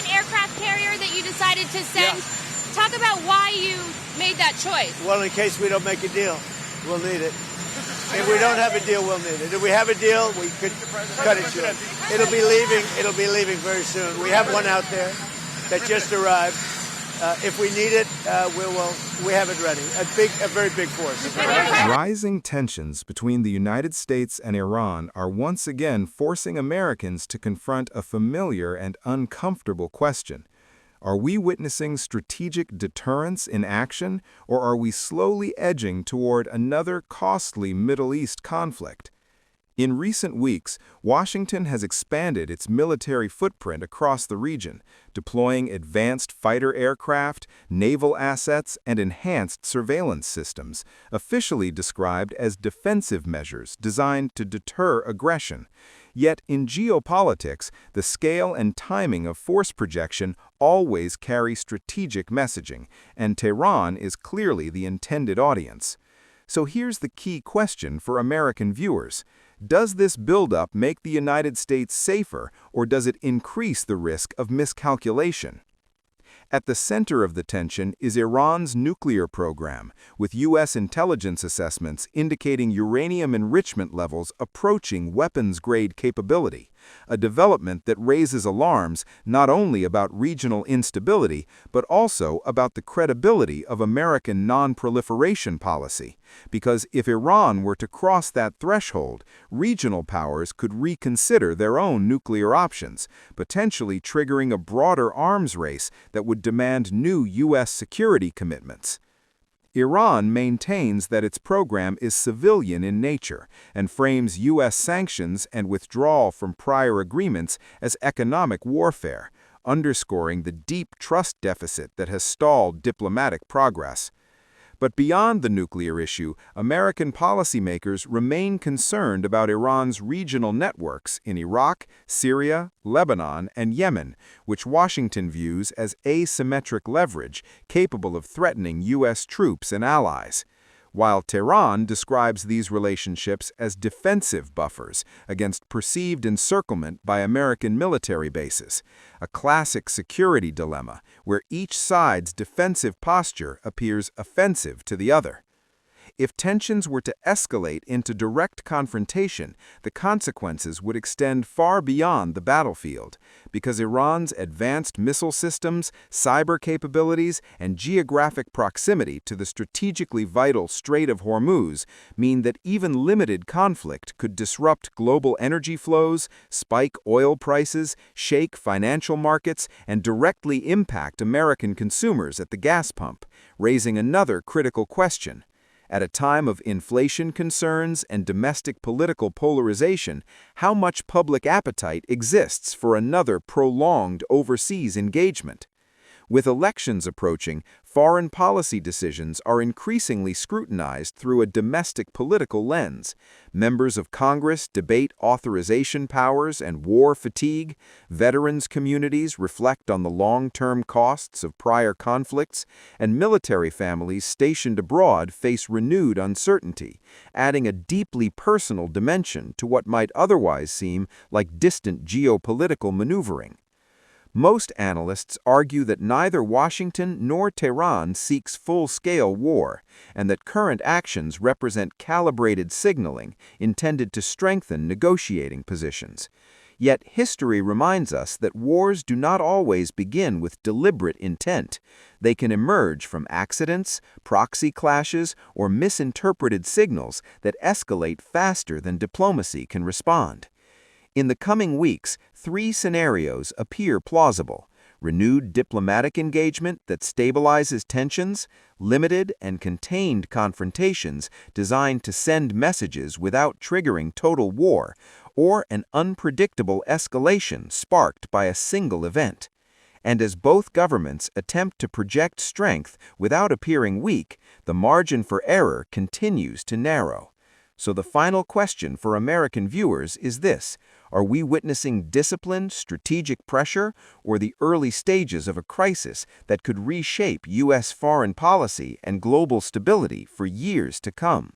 second aircraft carrier that you decided to send. Yeah. Talk about why you made that choice. Well, in case we don't make a deal, we'll need it. If we don't have a deal, we'll need it. If we have a deal, we could cut it short. It'll be leaving very soon. We have one out there that just arrived. If we need it, we have it ready. A very big force. Rising tensions between the United States and Iran are once again forcing Americans to confront a familiar and uncomfortable question. Are we witnessing strategic deterrence in action, or are we slowly edging toward another costly Middle East conflict? In recent weeks, Washington has expanded its military footprint across the region, deploying advanced fighter aircraft, naval assets, and enhanced surveillance systems, officially described as defensive measures designed to deter aggression. Yet in geopolitics, the scale and timing of force projection always carry strategic messaging, and Tehran is clearly the intended audience. So here's the key question for American viewers. Does this buildup make the United States safer, or does it increase the risk of miscalculation? At the center of the tension is Iran's nuclear program, with U.S. intelligence assessments indicating uranium enrichment levels approaching weapons-grade capability, a development that raises alarms not only about regional instability, but also about the credibility of American non-proliferation policy. Because if Iran were to cross that threshold, regional powers could reconsider their own nuclear options, potentially triggering a broader arms race that would demand new U.S. security commitments. Iran maintains that its program is civilian in nature and frames U.S. sanctions and withdrawal from prior agreements as economic warfare, underscoring the deep trust deficit that has stalled diplomatic progress. But beyond the nuclear issue, American policymakers remain concerned about Iran's regional networks in Iraq, Syria, Lebanon, and Yemen, which Washington views as asymmetric leverage capable of threatening U.S. troops and allies, while Tehran describes these relationships as defensive buffers against perceived encirclement by American military bases, a classic security dilemma where each side's defensive posture appears offensive to the other. If tensions were to escalate into direct confrontation, the consequences would extend far beyond the battlefield, because Iran's advanced missile systems, cyber capabilities, and geographic proximity to the strategically vital Strait of Hormuz mean that even limited conflict could disrupt global energy flows, spike oil prices, shake financial markets, and directly impact American consumers at the gas pump, raising another critical question. At a time of inflation concerns and domestic political polarization, how much public appetite exists for another prolonged overseas engagement? With elections approaching, foreign policy decisions are increasingly scrutinized through a domestic political lens. Members of Congress debate authorization powers and war fatigue, veterans communities reflect on the long-term costs of prior conflicts, and military families stationed abroad face renewed uncertainty, adding a deeply personal dimension to what might otherwise seem like distant geopolitical maneuvering. Most analysts argue that neither Washington nor Tehran seeks full-scale war, and that current actions represent calibrated signaling intended to strengthen negotiating positions. Yet history reminds us that wars do not always begin with deliberate intent. They can emerge from accidents, proxy clashes, or misinterpreted signals that escalate faster than diplomacy can respond. In the coming weeks, three scenarios appear plausible: renewed diplomatic engagement that stabilizes tensions, limited and contained confrontations designed to send messages without triggering total war, or an unpredictable escalation sparked by a single event. And as both governments attempt to project strength without appearing weak, the margin for error continues to narrow. So the final question for American viewers is this: are we witnessing disciplined, strategic pressure, or the early stages of a crisis that could reshape U.S. foreign policy and global stability for years to come?